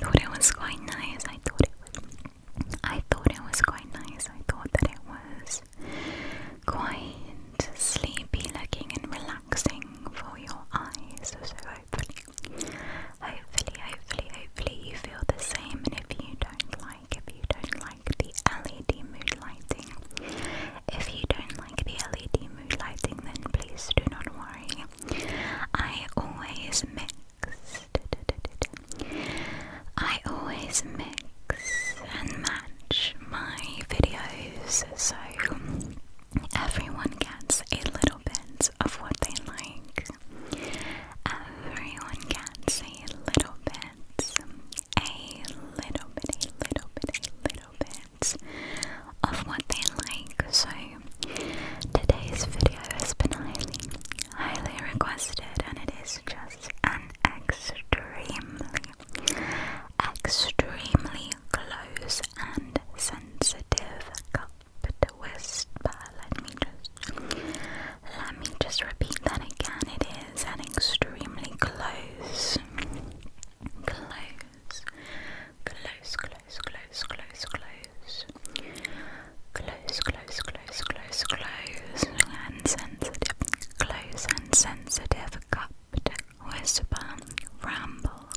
thought it was quite nice. I thought it was quite nice. I thought that it was quite sleepy looking and relaxing for your eyes. So hopefully you feel the same. And if you don't like the LED mood lighting, then please do not worry. I always mix and match my videos so everyone gets a little bit of what they like. Everyone gets a little bit of what they like. So today's video has been highly requested, and it is just an extremely close and sensitive cup to whisper. Let me just repeat that again. It is an extremely close, and sensitive cup to whisper ramble.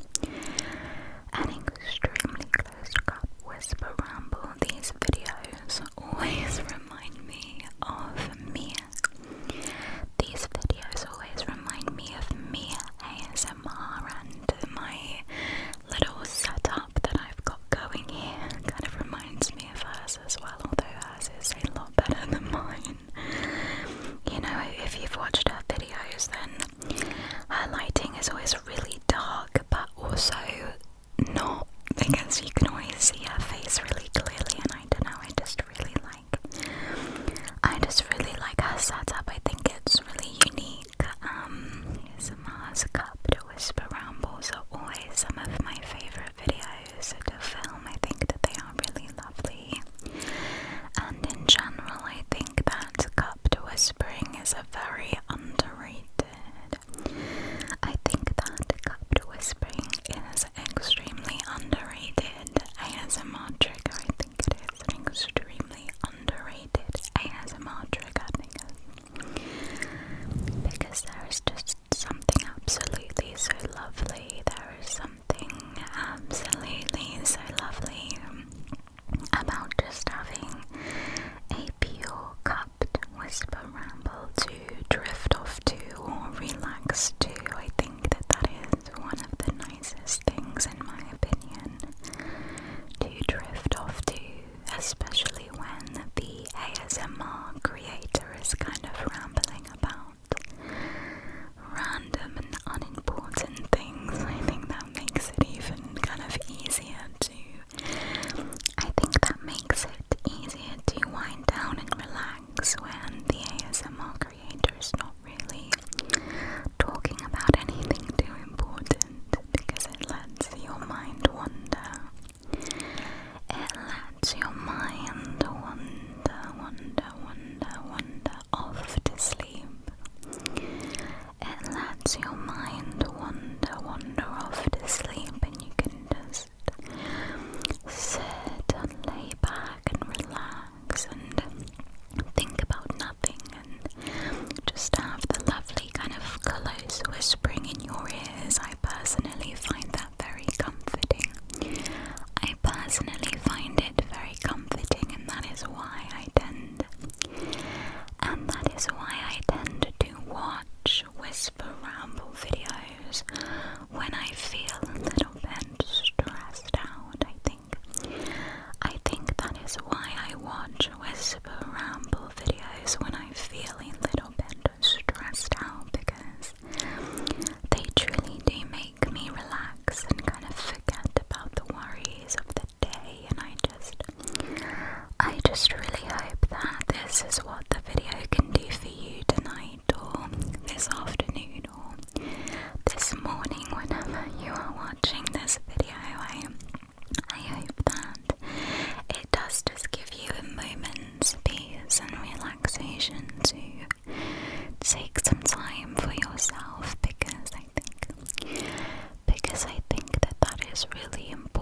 An extremely close cup whisper ramble. These videos always remind me of Mia. These videos always remind me of Mia ASMR, and my little setup that I've got going here kind of reminds me of hers as well, although hers is a lot better than mine. You know, if you've watched her videos, then her lighting is always really dark, but also not, because you can always see her face really clearly, and I don't know, I just really like her setup. I think it's really unique. ASMR's cup to whisper rambles are always some of my favourite videos to film. I think that they are really lovely, and in general I think that cup to whispering is a very underrated. I think that cup to whispering is extremely underrated ASMR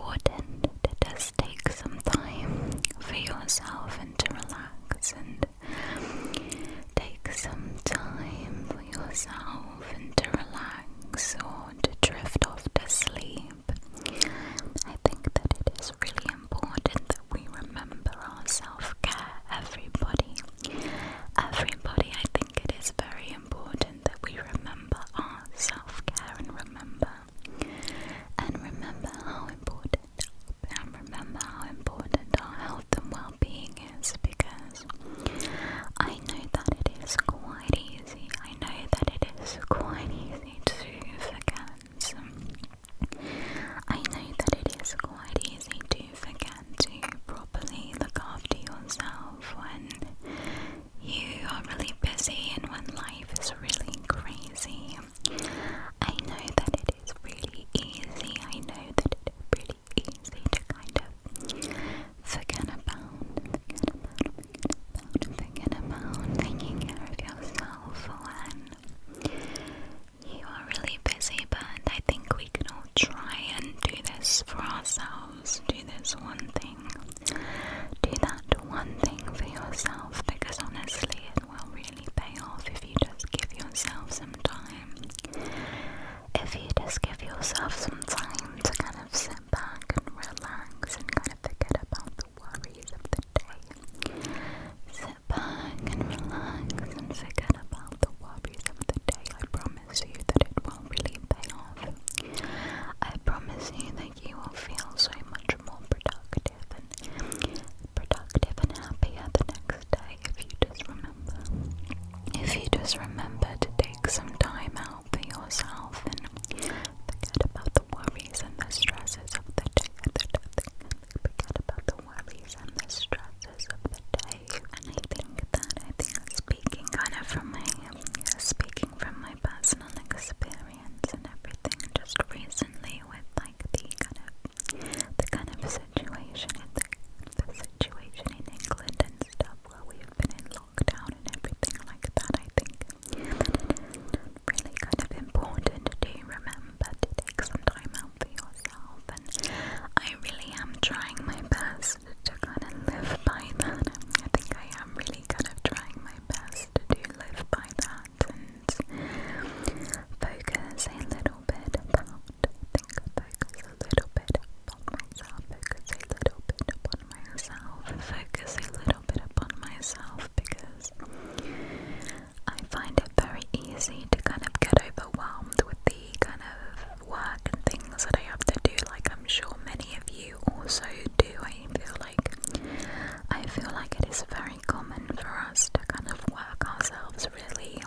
important to just take some time for yourself and to relax, and take some time for yourself and to relax or to drift off to sleep. I think that it is really important that we remember our self-care, everybody. I think it is very important that we remember our self-care and remember how important our health and well-being is, because I know that it is quite easy. To forget to properly look after yourself when you are really busy and when life is really crazy. I know that it is really easy to kind of forget about taking care of yourself when you are really busy, but I think we can all try and do this for ourselves. Do this one thing. Do that one thing for yourself, because honestly it will really pay off if you just give yourself some time. If you just give yourself some time to kind of sit back and relax and kind of forget about the worries of the day. Sit back and relax and forget about the worries of the day. I promise you that it will really pay off. I promise you that you will feel so much more productive and happier the next day if you just remember to take some time out for yourself and forget about the worries and the stresses of the day. Forget about the worries and the stresses of the day. And I think speaking from my personal experience and everything, just recently with like the kind of situation in England and stuff, where we've been in lockdown and everything like that, I think really kind of important to remember to take some time out for yourself, and I really am trying my best to kind of live by that. I think I am really kind of trying my best to live by that and focus a little bit about focus a little bit upon myself, because I find it very easy to kind of get overwhelmed with the kind of work and things that I have to do, like I'm sure many of you also do. I feel like it is very common for us to kind of work ourselves really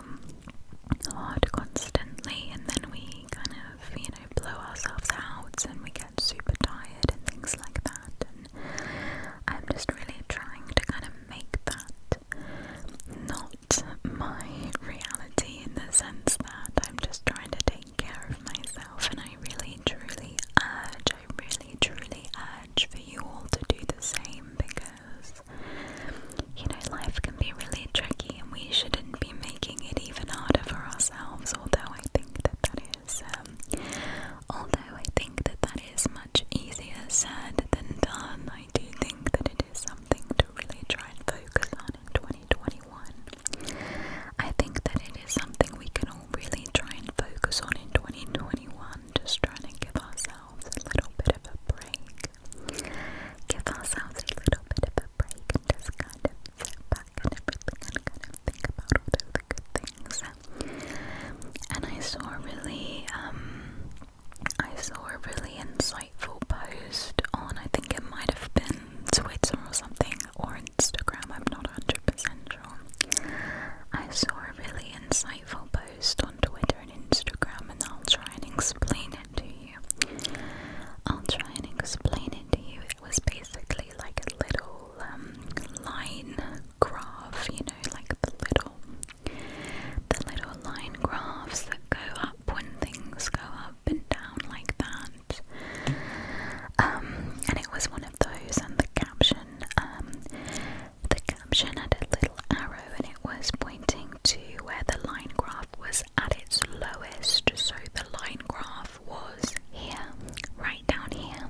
hard constantly, and then we kind of, blow ourselves out and we get super tired and things like that. And I'm just really trying to kind of make that not my reality, in the sense that I'm just trying to take care of myself, and I really truly urge for you all to do the same, because life can be really tricky and we shouldn't be making it even harder for ourselves, although I think that is much easier said than done. I do think that it is something to really try and focus on in 2021. I think that it is something we can all really try and focus on in 2021, just trying to give ourselves a little bit of a break. Give ourselves a little bit of a break and just kind of sit back and everything and kind of think about all of the good things. And I saw a really insightful post on, I think it might have been Twitter or something, or Instagram, I'm not 100% sure. I saw a really insightful post on Twitter and Instagram, and I'll try and explain it to you. It was basically like a little line graph, like the little line graphs that go up when things go up and down like that. And it was one of those, and the caption had a little arrow, and it was pointing to where the line graph was at its lowest. So the line graph was here, right down here,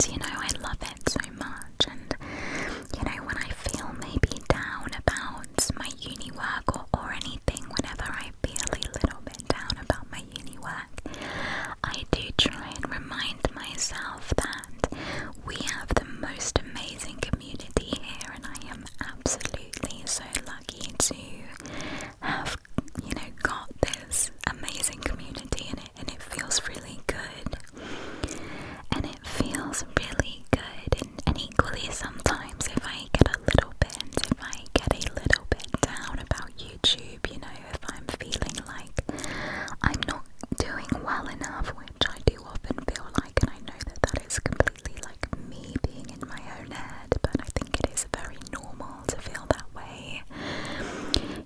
you know, I love it so much. And you know, when I feel maybe down about my uni work or anything, whenever I feel a little bit down about my uni work, I do try and remind myself that we have the most amazing community here, and I am absolutely so lucky to have, you know, got this amazing community in it, and it feels really good. And it feels really good, and equally sometimes if I get a little bit down about YouTube, you know, if I'm feeling like I'm not doing well enough, which I do often feel like, and I know that that is completely like me being in my own head, but I think it is very normal to feel that way.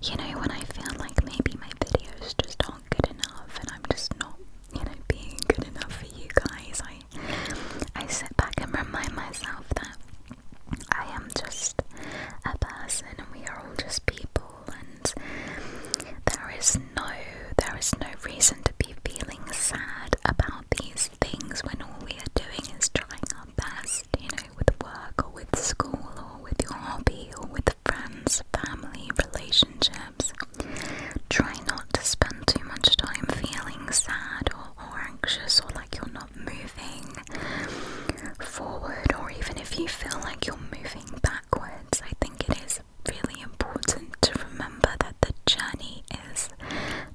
You know, when I feel like maybe my videos just aren't good enough and I'm just not, you know, being good enough for you guys, I sit back and remind myself that I am just a person and we are all just people, and there is no reason to be feeling sad about these things when all we are doing is trying our best, you know, with work or with school or with your hobby or with friends, family, relationships. Try not to spend too much time feeling sad or anxious or like you're not moving forward, or even if you feel like you're moving backwards. I think it is really important to remember that the journey is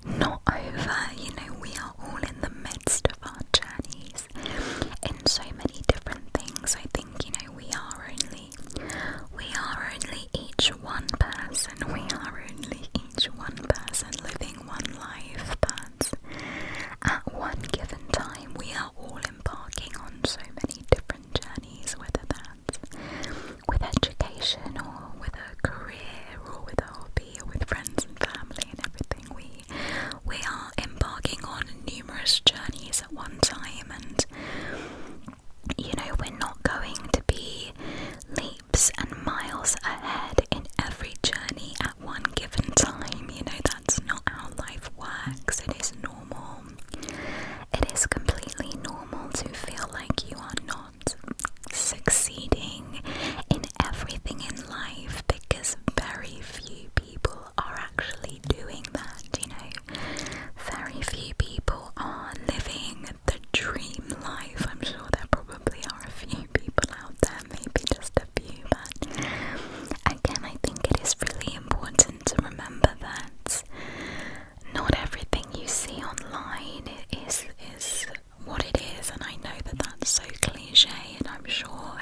not over. You know, we are all in the midst of our journeys in so many different things. I think, you know, we are only each one person. We are only each one person living one life, but at one given time we are all embarking on so many different journeys, whether that's with education or with a career or with a hobby or with friends and family and everything. We are embarking on numerous journeys at one time, and you know, we're not going to be leaps and miles ahead in every journey at one given time. You know, that's not how life works. It is normal. It is completely normal to feel like you are not succeeding in everything in life, because very few people are actually doing that, you know. Very few people are living the dream life. I'm sure there probably are a few people out there, maybe just a few, but again, I think it is really important to remember that not everything you see online is what it is, and I know that that's so cliche, and I'm sure